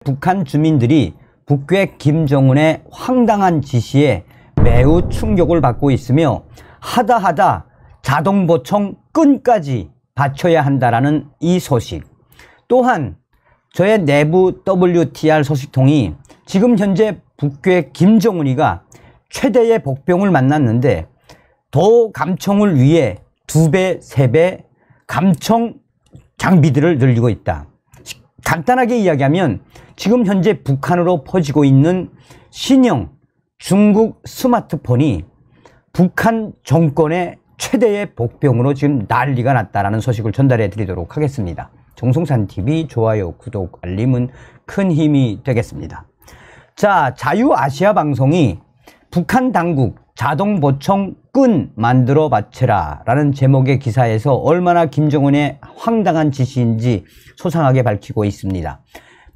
북한 주민들이 북괴 김정은의 황당한 지시에 매우 충격을 받고 있으며 하다 자동보총 끈까지 바쳐야 한다라는 이 소식. 또한 저의 내부 WTR 소식통이 지금 현재 북괴 김정은이가 최대의 복병을 만났는데 도 감청을 위해 2배, 3배 감청 장비들을 늘리고 있다. 간단하게 이야기하면 지금 현재 북한으로 퍼지고 있는 신형 중국 스마트폰이 북한 정권의 최대의 복병으로 지금 난리가 났다라는 소식을 전달해 드리도록 하겠습니다. 정성산TV 좋아요, 구독, 알림은 큰 힘이 되겠습니다. 자, 자유아시아 방송이 북한 당국 자동보총 끈 만들어 바쳐라 라는 제목의 기사에서 얼마나 김정은의 황당한 지시인지 소상하게 밝히고 있습니다.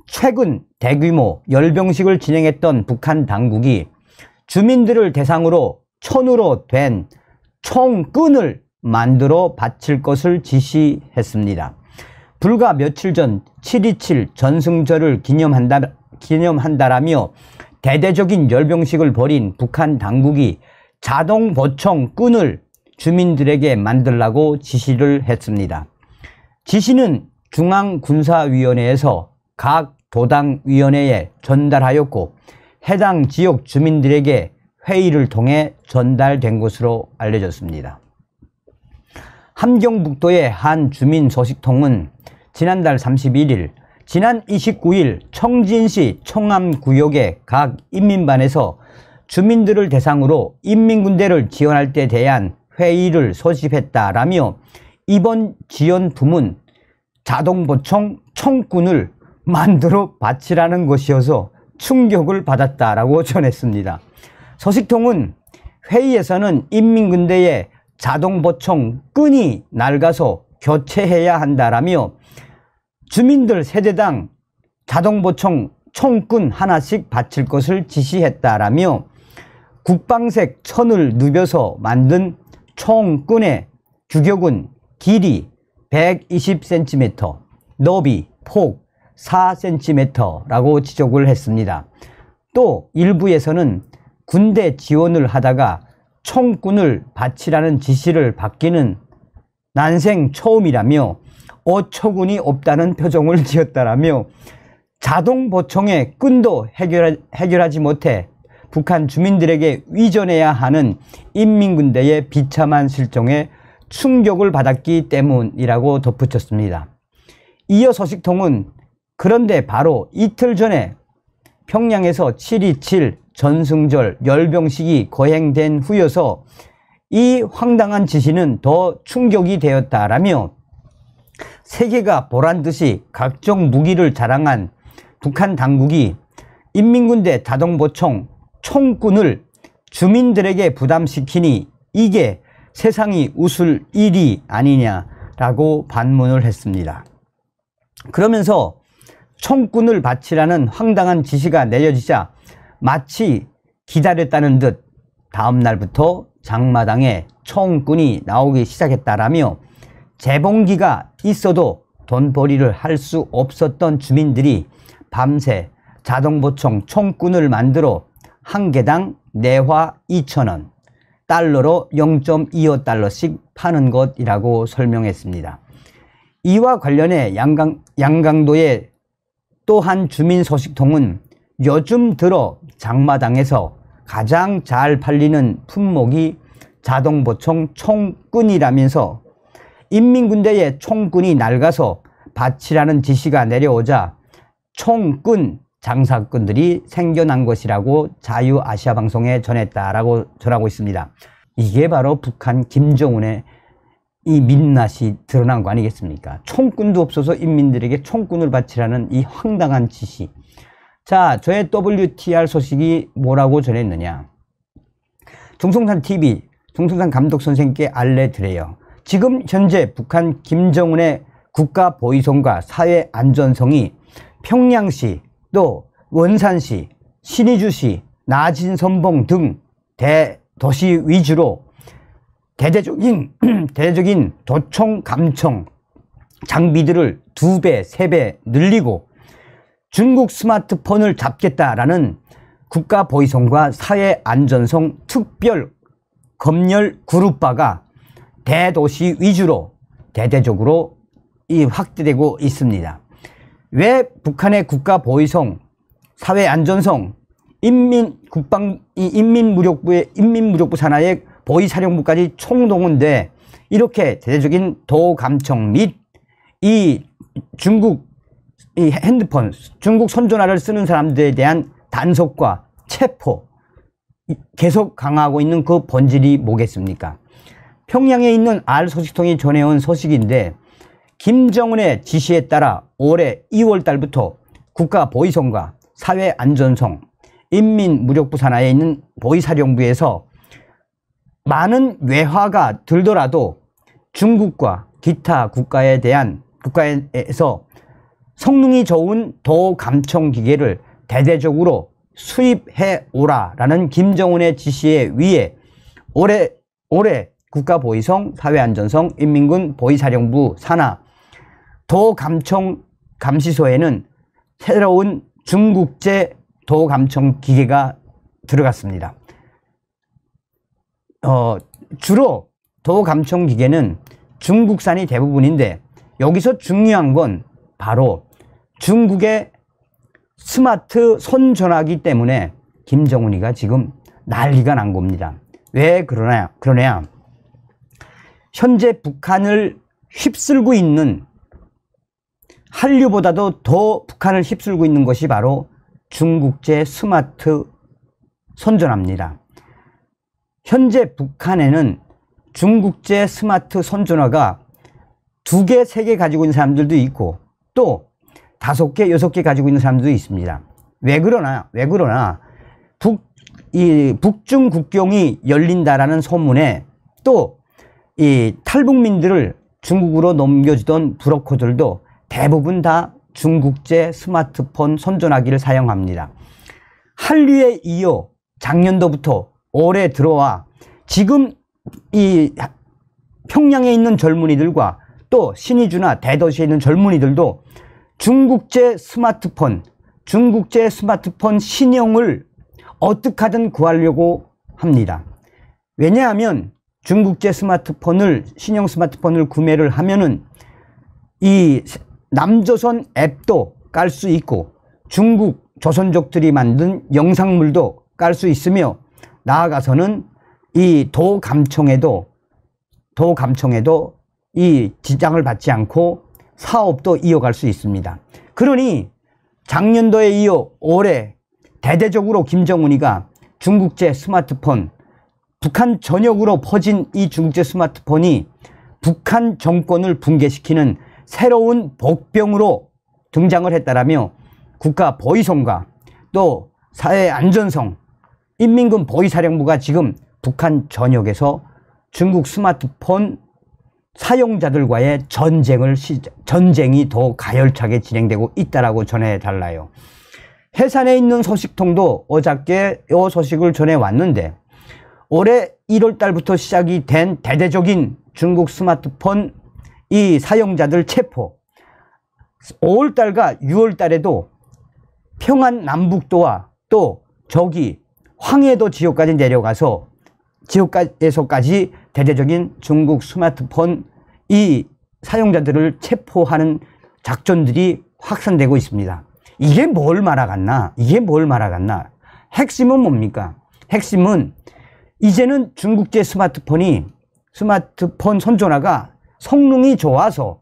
최근 대규모 열병식을 진행했던 북한 당국이 주민들을 대상으로 천으로 된 총끈을 만들어 바칠 것을 지시했습니다. 불과 며칠 전 7.27 전승절을 기념한다라며 대대적인 열병식을 벌인 북한 당국이 자동보총 끈을 주민들에게 만들라고 지시를 했습니다. 지시는 중앙군사위원회에서 각 도당위원회에 전달하였고 해당 지역 주민들에게 회의를 통해 전달된 것으로 알려졌습니다. 함경북도의 한 주민 소식통은 지난달 31일, 지난 29일 청진시 청암구역의 각 인민반에서 주민들을 대상으로 인민군대를 지원할 때 대한 회의를 소집했다라며 이번 지원품은 자동보총 총꾼을 만들어 바치라는 것이어서 충격을 받았다라고 전했습니다. 소식통은 회의에서는 인민군대의 자동보총 끈이 낡아서 교체해야 한다라며 주민들 세대당 자동보총 총끈 하나씩 바칠 것을 지시했다라며 국방색 천을 누벼서 만든 총끈의 규격은 길이 120cm, 너비, 폭 4cm라고 지적을 했습니다. 또 일부에서는 군대 지원을 하다가 총꾼을 바치라는 지시를 받기는 난생 처음이라며 어처구니 없다는 표정을 지었다라며 자동보총의 끈도 해결하지 못해 북한 주민들에게 위전해야 하는 인민군대의 비참한 실정에 충격을 받았기 때문이라고 덧붙였습니다. 이어 소식통은 그런데 바로 이틀 전에 평양에서 7.27 전승절 열병식이 거행된 후여서 이 황당한 지시는 더 충격이 되었다라며 세계가 보란듯이 각종 무기를 자랑한 북한 당국이 인민군대 자동보총 총꾼을 주민들에게 부담시키니 이게 세상이 웃을 일이 아니냐라고 반문을 했습니다. 그러면서 총꾼을 바치라는 황당한 지시가 내려지자 마치 기다렸다는 듯 다음 날부터 장마당에 총꾼이 나오기 시작했다라며 재봉기가 있어도 돈벌이를 할 수 없었던 주민들이 밤새 자동보총 총꾼을 만들어 한 개당 내화 2,000원, 달러로 0.25달러씩 파는 것이라고 설명했습니다. 이와 관련해 양강도의 또 한 주민 소식통은 요즘 들어 장마당에서 가장 잘 팔리는 품목이 자동보총 총끈이라면서 인민군대의 총끈이 낡아서 바치라는 지시가 내려오자 총끈 장사꾼들이 생겨난 것이라고 자유아시아 방송에 전했다라고 전하고 있습니다. 이게 바로 북한 김정은의 이 민낯이 드러난 거 아니겠습니까? 총꾼도 없어서 인민들에게 총꾼을 바치라는 이 황당한 지시. 자, 저의 WTR 소식이 뭐라고 전했느냐. 정성산TV, 정성산 감독 선생님께 알려드려요. 지금 현재 북한 김정은의 국가보위성과 사회안전성이 평양시, 또 원산시, 신의주시, 나진선봉 등 대도시 위주로 대대적인 도총 감청 장비들을 2배, 3배 늘리고 중국 스마트폰을 잡겠다라는 국가보위성과 사회안전성 특별 검열 그룹화가 대도시 위주로 대대적으로 확대되고 있습니다. 왜 북한의 국가보위성, 사회안전성, 인민무력부 산하의 보위사령부까지 총동원돼 이렇게 대대적인 도감청 및 이 중국 핸드폰, 중국 선전화를 쓰는 사람들에 대한 단속과 체포 계속 강화하고 있는 그 본질이 뭐겠습니까? 평양에 있는 알 소식통이 전해온 소식인데 김정은의 지시에 따라 올해 2월 달부터 국가보위성과 사회안전성, 인민무력부 산하에 있는 보위사령부에서 많은 외화가 들더라도 중국과 기타 국가에서 성능이 좋은 도감청 기계를 대대적으로 수입해 오라라는 김정은의 지시에 의해 올해 국가보위성, 사회안전성, 인민군 보위사령부 산하 도감청 감시소에는 새로운 중국제 도감청 기계가 들어갔습니다. 주로 도감청 기계는 중국산이 대부분인데 여기서 중요한 건 바로 중국의 스마트 손전화기 때문에 김정은이가 지금 난리가 난 겁니다. 왜 그러냐? 현재 북한을 휩쓸고 있는, 한류보다도 더 북한을 휩쓸고 있는 것이 바로 중국제 스마트 손전화입니다. 현재 북한에는 중국제 스마트 손전화가 2개, 3개 가지고 있는 사람들도 있고 또 5개, 6개 가지고 있는 사람들도 있습니다. 왜 그러나 북중 국경이 열린다라는 소문에 또 이 탈북민들을 중국으로 넘겨주던 브로커들도 대부분 다 중국제 스마트폰 손전화기를 사용합니다. 한류에 이어 작년도부터 올해 들어와 지금 이 평양에 있는 젊은이들과 또 신의주나 대도시에 있는 젊은이들도 중국제 스마트폰 신형을 어떻게 하든 구하려고 합니다. 왜냐하면 중국제 신형 스마트폰을 구매를 하면은 이 남조선 앱도 깔 수 있고 중국 조선족들이 만든 영상물도 깔 수 있으며 나아가서는 이 도감청에도 이 지장을 받지 않고 사업도 이어갈 수 있습니다. 그러니 작년도에 이어 올해 대대적으로 김정은이가 중국제 스마트폰, 북한 전역으로 퍼진 이 중국제 스마트폰이 북한 정권을 붕괴시키는 새로운 복병으로 등장을 했다라며 국가보위성과 또 사회안전성, 인민군 보위사령부가 지금 북한 전역에서 중국 스마트폰 사용자들과의 전쟁이 더 가열차게 진행되고 있다라고 전해달라요. 해산에 있는 소식통도 어저께 이 소식을 전해왔는데 올해 1월 달부터 시작이 된 대대적인 중국 스마트폰 이 사용자들 체포, 5월 달과 6월 달에도 평안 남북도와 또 저기 황해도 지역까지 내려가서 지역에서까지 대대적인 중국 스마트폰 이 사용자들을 체포하는 작전들이 확산되고 있습니다. 이게 뭘 말아갔나? 핵심은 뭡니까? 핵심은 이제는 중국제 스마트폰 손전화가 성능이 좋아서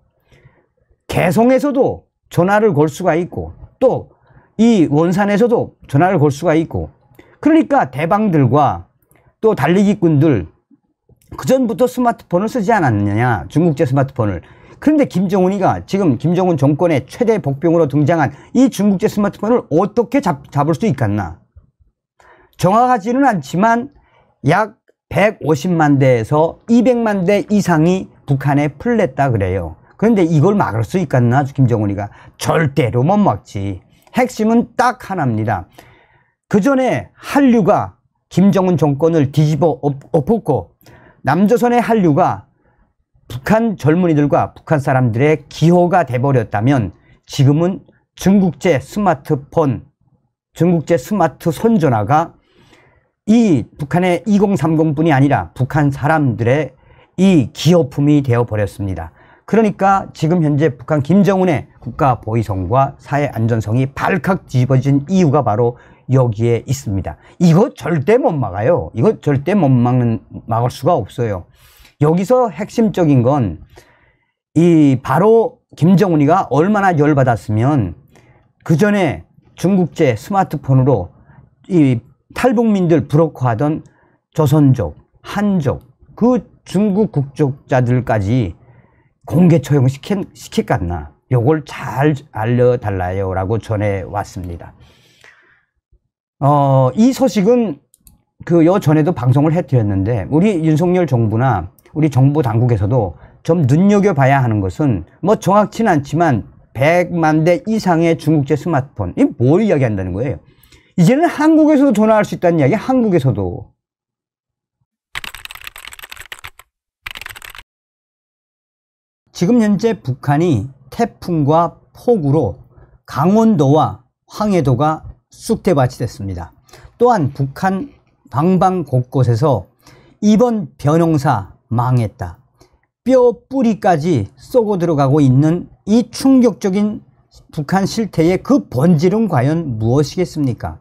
개성에서도 전화를 걸 수가 있고 또 이 원산에서도 전화를 걸 수가 있고, 그러니까 대방들과 또 달리기꾼들 그전부터 스마트폰을 쓰지 않았느냐, 중국제 스마트폰을. 그런데 김정은이가 지금 김정은 정권의 최대 복병으로 등장한 이 중국제 스마트폰을 어떻게 잡을 수 있겠나? 정확하지는 않지만 약 150만 대에서 200만 대 이상이 북한에 풀렸다 그래요. 그런데 이걸 막을 수 있겠나? 김정은이가 절대로 못 막지. 핵심은 딱 하나입니다. 그 전에 한류가 김정은 정권을 뒤집어 엎었고 남조선의 한류가 북한 젊은이들과 북한 사람들의 기호가 돼버렸다면 지금은 중국제 스마트폰, 중국제 스마트 손전화가 이 북한의 2030뿐이 아니라 북한 사람들의 이 기업품이 되어버렸습니다. 그러니까 지금 현재 북한 김정은의 국가 보위성과 사회 안전성이 발칵 뒤집어진 이유가 바로 여기에 있습니다. 이거 절대 못 막아요. 이거 절대 막을 수가 없어요. 여기서 핵심적인 건 바로 김정은이가 얼마나 열받았으면 그 전에 중국제 스마트폰으로 이 탈북민들 브로커하던 조선족, 한족, 그 중국 국적자들까지 공개 처형시켰겠나. 요걸 잘 알려달라요 라고 전해왔습니다. 이 소식은 요 전에도 방송을 해드렸는데, 우리 윤석열 정부나 우리 정부 당국에서도 좀 눈여겨봐야 하는 것은 뭐 정확치는 않지만 100만 대 이상의 중국제 스마트폰, 이 뭘 이야기한다는 거예요? 이제는 한국에서도 전화할 수 있다는 이야기, 한국에서도. 지금 현재 북한이 태풍과 폭우로 강원도와 황해도가 쑥대밭이 됐습니다. 또한 북한 방방 곳곳에서 이번 변형사 망했다, 뼈 뿌리까지 쏘고 들어가고 있는 이 충격적인 북한 실태의 그 본질은 과연 무엇이겠습니까?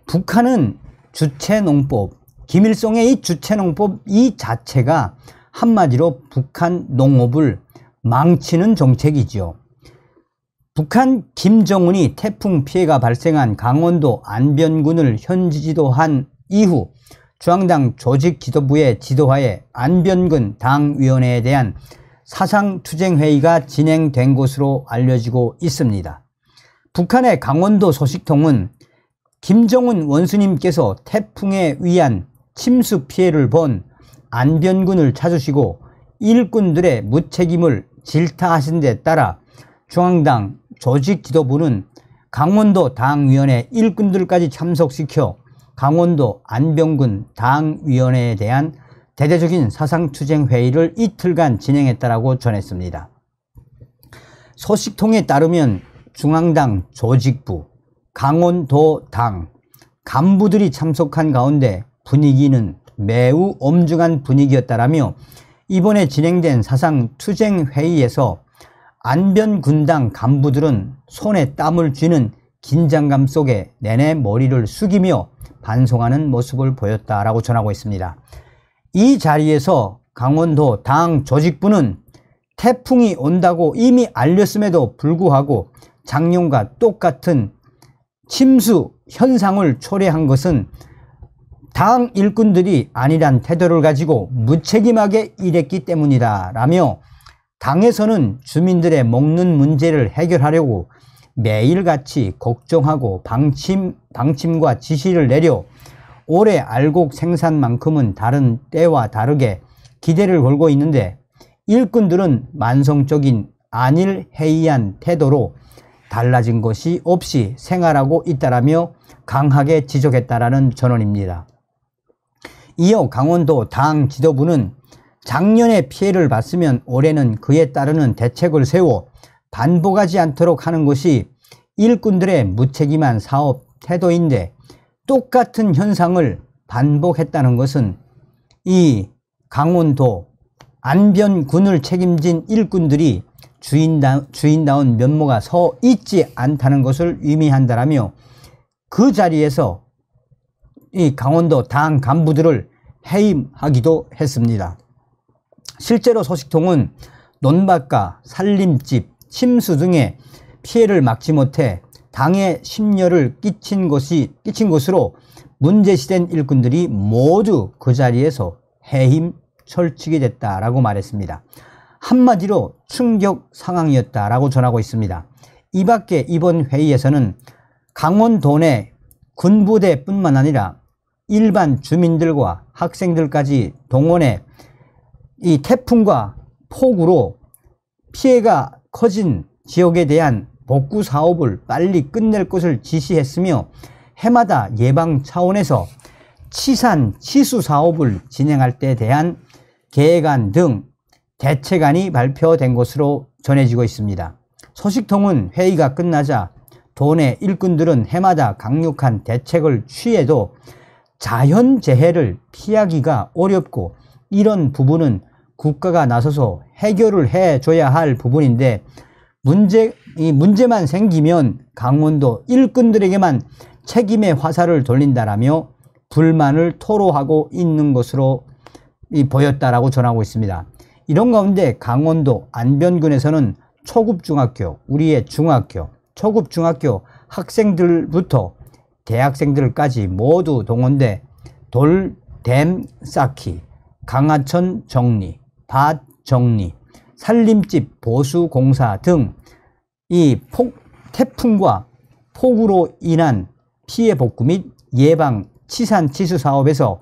북한은 주체농법, 김일성의 이 주체농법 이 자체가 한마디로 북한 농업을 망치는 정책이지요. 북한 김정은이 태풍 피해가 발생한 강원도 안변군을 현지 지도한 이후 중앙당 조직 지도부의 지도하에 안변군 당위원회에 대한 사상투쟁회의가 진행된 것으로 알려지고 있습니다. 북한의 강원도 소식통은 김정은 원수님께서 태풍에 의한 침수 피해를 본 안변군을 찾으시고 일꾼들의 무책임을 질타하신 데 따라 중앙당 조직 지도부는 강원도 당위원회 일꾼들까지 참석시켜 강원도 안변군 당위원회에 대한 대대적인 사상투쟁회의를 이틀간 진행했다라고 전했습니다. 소식통에 따르면 중앙당 조직부, 강원도 당 간부들이 참석한 가운데 분위기는 매우 엄중한 분위기였다라며 이번에 진행된 사상투쟁회의에서 안변군당 간부들은 손에 땀을 쥐는 긴장감 속에 내내 머리를 숙이며 반성하는 모습을 보였다라고 전하고 있습니다. 이 자리에서 강원도 당 조직부는 태풍이 온다고 이미 알렸음에도 불구하고 작년과 똑같은 침수 현상을 초래한 것은 당 일꾼들이 아니란 태도를 가지고 무책임하게 일했기 때문이다 라며 당에서는 주민들의 먹는 문제를 해결하려고 매일같이 걱정하고 방침과 지시를 내려 올해 알곡 생산만큼은 다른 때와 다르게 기대를 걸고 있는데 일꾼들은 만성적인 안일해이한 태도로 달라진 것이 없이 생활하고 있다라며 강하게 지적했다라는 전언입니다. 이어 강원도 당 지도부는 작년에 피해를 봤으면 올해는 그에 따르는 대책을 세워 반복하지 않도록 하는 것이 일꾼들의 무책임한 사업 태도인데 똑같은 현상을 반복했다는 것은 이 강원도 안변군을 책임진 일꾼들이 주인다운 면모가 서 있지 않다는 것을 의미한다라며 그 자리에서 이 강원도 당 간부들을 해임하기도 했습니다. 실제로 소식통은 논밭과 살림집, 침수 등의 피해를 막지 못해 당에 심려를 끼친 것으로 문제시된 일꾼들이 모두 그 자리에서 해임 철칙이 됐다라고 말했습니다. 한마디로 충격 상황이었다라고 전하고 있습니다. 이 밖에 이번 회의에서는 강원도 내 군부대뿐만 아니라 일반 주민들과 학생들까지 동원해 이 태풍과 폭우로 피해가 커진 지역에 대한 복구 사업을 빨리 끝낼 것을 지시했으며 해마다 예방 차원에서 치산 치수 사업을 진행할 때 대한 계획안 등 대책안이 발표된 것으로 전해지고 있습니다. 소식통은 회의가 끝나자 도내 일꾼들은 해마다 강력한 대책을 취해도 자연재해를 피하기가 어렵고, 이런 부분은 국가가 나서서 해결을 해줘야 할 부분인데, 문제만 생기면 강원도 일꾼들에게만 책임의 화살을 돌린다라며 불만을 토로하고 있는 것으로 보였다라고 전하고 있습니다. 이런 가운데 강원도 안변군에서는 초급중학교, 우리의 중학교, 초급중학교 학생들부터 대학생들까지 모두 동원돼 돌댐 쌓기, 강하천 정리, 밭 정리, 산림집 보수 공사 등 이 태풍과 폭우로 인한 피해 복구 및 예방 치산 치수 사업에서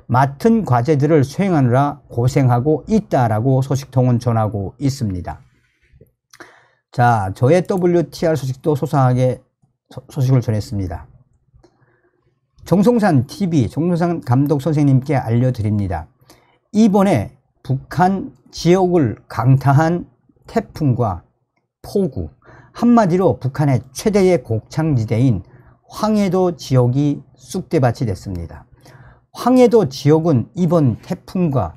맡은 과제들을 수행하느라 고생하고 있다라고 소식통은 전하고 있습니다. 자, 저의 WTR 소식도 소상하게 소식을 전했습니다. 정성산 TV, 정성산 감독 선생님께 알려드립니다. 이번에 북한 지역을 강타한 태풍과 폭우, 한마디로 북한의 최대의 곡창지대인 황해도 지역이 쑥대밭이 됐습니다. 황해도 지역은 이번 태풍과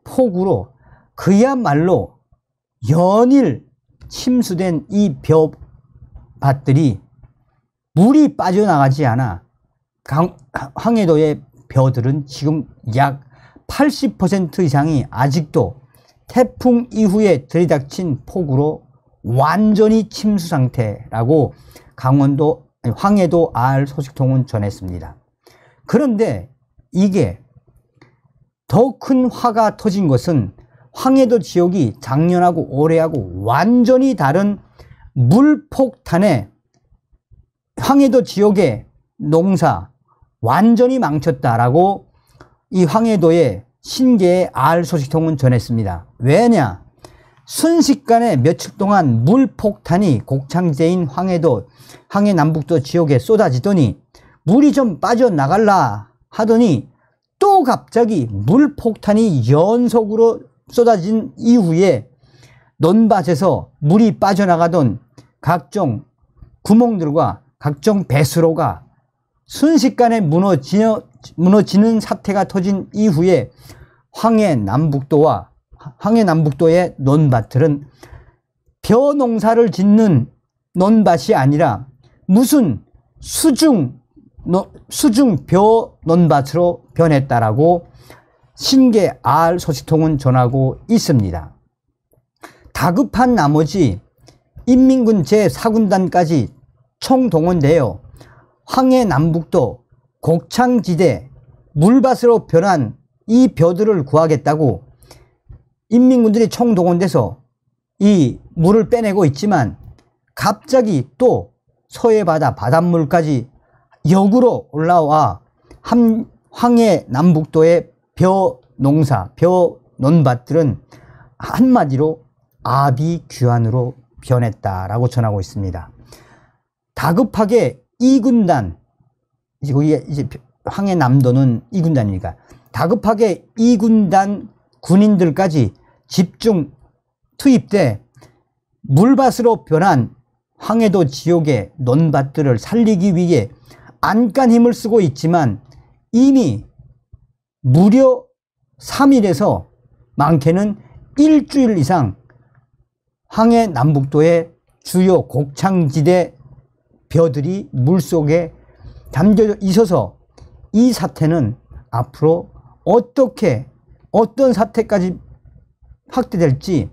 폭우로 그야말로 연일 침수된 이 벼밭들이 물이 빠져나가지 않아 황해도의 벼들은 지금 약 80% 이상이 아직도 태풍 이후에 들이닥친 폭우로 완전히 침수 상태라고 황해도 알 소식통은 전했습니다. 그런데 이게 더 큰 화가 터진 것은 황해도 지역이 작년하고 올해하고 완전히 다른 물폭탄에 황해도 지역의 농사 완전히 망쳤다라고 이 황해도의 신계의 알 소식통은 전했습니다. 왜냐? 순식간에 며칠 동안 물폭탄이 곡창지대인 황해 남북도 지역에 쏟아지더니 물이 좀 빠져나갈라 하더니 또 갑자기 물폭탄이 연속으로 쏟아진 이후에 논밭에서 물이 빠져나가던 각종 구멍들과 각종 배수로가 순식간에 무너지는 사태가 터진 이후에 황해 남북도의 논밭들은 벼 농사를 짓는 논밭이 아니라 무슨 수중 벼 논밭으로 변했다라고 신계 알 소식통은 전하고 있습니다. 다급한 나머지 인민군 제4군단까지 총동원되어 황해 남북도 곡창지대 물밭으로 변한 이 벼들을 구하겠다고 인민군들이 총동원돼서 이 물을 빼내고 있지만, 갑자기 또 서해바다 바닷물까지 역으로 올라와 황해 남북도의 벼 논밭들은 한마디로 아비규환으로 변했다라고 전하고 있습니다. 다급하게 2군단, 이제 황해 남도는 2군단이니까 다급하게 2군단 군인들까지 집중 투입돼 물밭으로 변한 황해도 지역의 논밭들을 살리기 위해 안간 힘을 쓰고 있지만, 이미 무려 3일에서 많게는 일주일 이상 황해 남북도의 주요 곡창지대 벼들이 물속에 담겨 있어서 이 사태는 앞으로 어떤 사태까지 확대될지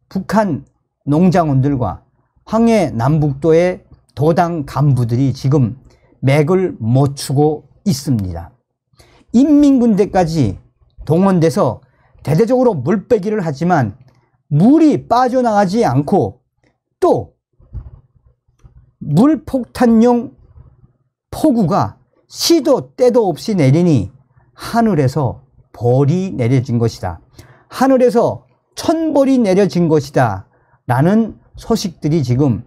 북한 농장원들과 황해 남북도의 도당 간부들이 지금 맥을 못 추고 있습니다. 인민군대까지 동원돼서 대대적으로 물빼기를 하지만 물이 빠져나가지 않고 또 물폭탄용 폭우가 시도 때도 없이 내리니 하늘에서 벌이 내려진 것이다. 하늘에서 천벌이 내려진 것이다. 라는 소식들이 지금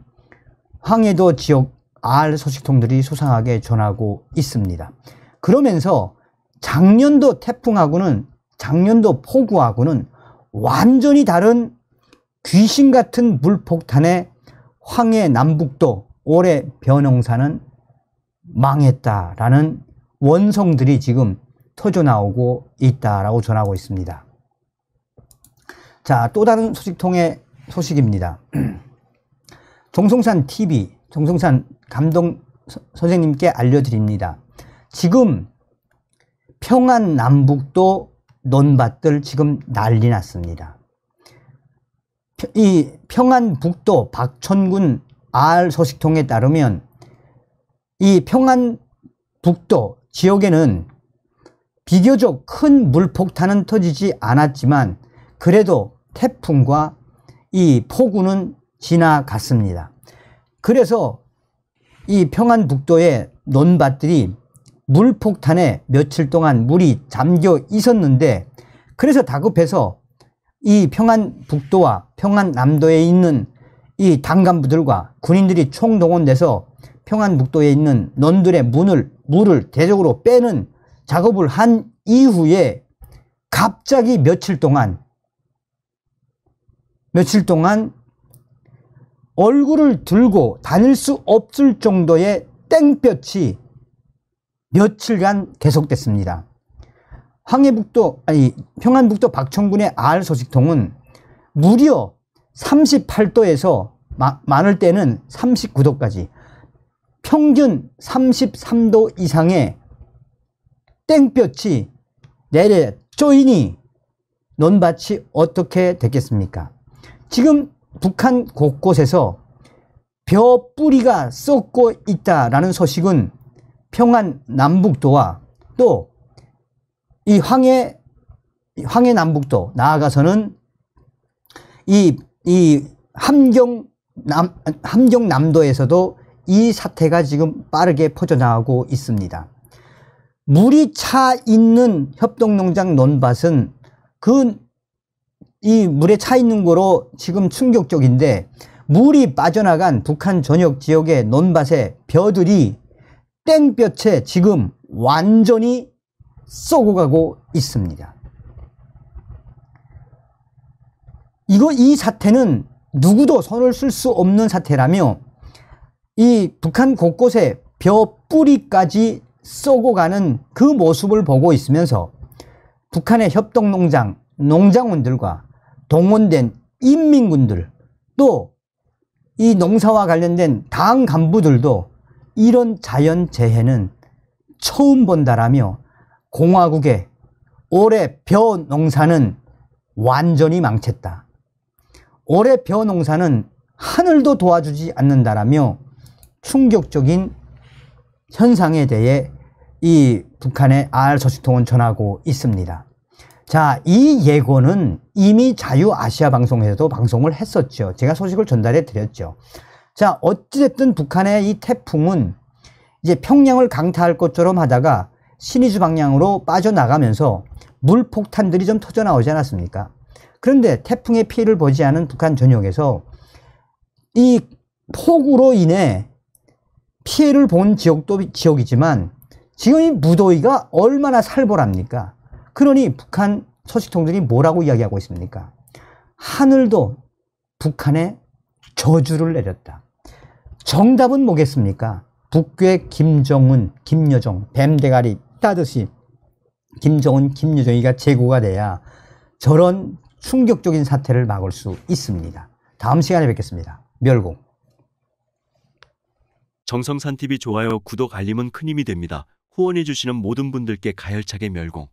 황해도 지역 알 소식통들이 소상하게 전하고 있습니다. 그러면서 작년도 태풍하고는, 작년도 폭우하고는 완전히 다른 귀신 같은 물폭탄에 황해 남북도 올해 벼농사는 망했다라는 원성들이 지금 터져 나오고 있다라고 전하고 있습니다. 자, 또 다른 소식입니다. 정성산 TV, 정성산 감독 선생님께 알려드립니다. 지금 평안 남북도 논밭들 지금 난리 났습니다. 이 평안북도 박천군 알소식통에 따르면 이 평안북도 지역에는 비교적 큰 물폭탄은 터지지 않았지만 그래도 태풍과 이 폭우는 지나갔습니다. 그래서 이 평안북도의 논밭들이 물폭탄에 며칠 동안 물이 잠겨 있었는데, 그래서 다급해서 이 평안북도와 평안남도에 있는 이 당간부들과 군인들이 총동원돼서 평안북도에 있는 논들의 물을 대적으로 빼는 작업을 한 이후에 갑자기 며칠 동안 얼굴을 들고 다닐 수 없을 정도의 땡볕이 며칠간 계속됐습니다. 평안북도 박천군의 알소식통은 무려 38도에서 많을 때는 39도까지 평균 33도 이상의 땡볕이 내려 쪼이니 논밭이 어떻게 됐겠습니까? 지금 북한 곳곳에서 벼 뿌리가 썩고 있다라는 소식은 평안 남북도와 또 이 황해 남북도, 나아가서는 이 함경 남도에서도 이 사태가 지금 빠르게 퍼져나가고 있습니다. 물이 차 있는 협동농장 논밭은 이 물에 차 있는 거로 지금 충격적인데, 물이 빠져나간 북한 전역 지역의 논밭의 벼들이 땡볕에 지금 완전히 썩어 가고 있습니다. 이 사태는 누구도 손을 쓸 수 없는 사태라며, 이 북한 곳곳에 벼 뿌리까지 썩어가는 그 모습을 보고 있으면서 북한의 협동농장 농장원들과 동원된 인민군들, 또 이 농사와 관련된 당 간부들도 이런 자연재해는 처음 본다라며 공화국의 올해 벼 농사는 완전히 망쳤다, 올해 벼 농사는 하늘도 도와주지 않는다라며 충격적인 현상에 대해 이 북한의 알소식통은 전하고 있습니다. 자, 이 예고는 이미 자유아시아 방송에서도 방송을 했었죠. 제가 소식을 전달해 드렸죠. 자, 어찌됐든 북한의 이 태풍은 이제 평양을 강타할 것처럼 하다가 신의주 방향으로 빠져나가면서 물폭탄들이 좀 터져 나오지 않았습니까? 그런데 태풍의 피해를 보지 않은 북한 전역에서 이 폭우로 인해 피해를 본 지역도 지역이지만 지금 이 무더위가 얼마나 살벌합니까? 그러니 북한 소식통들이 뭐라고 이야기하고 있습니까? 하늘도 북한에 저주를 내렸다. 정답은 뭐겠습니까? 북괴 김정은, 김여정, 뱀대가리 따듯이 김정은, 김여정이가 제고가 돼야 저런 충격적인 사태를 막을 수 있습니다. 다음 시간에 뵙겠습니다. 멸공. 정성산TV 좋아요, 구독, 알림은 큰 힘이 됩니다. 후원해 주시는 모든 분들께 가열차게 멸공.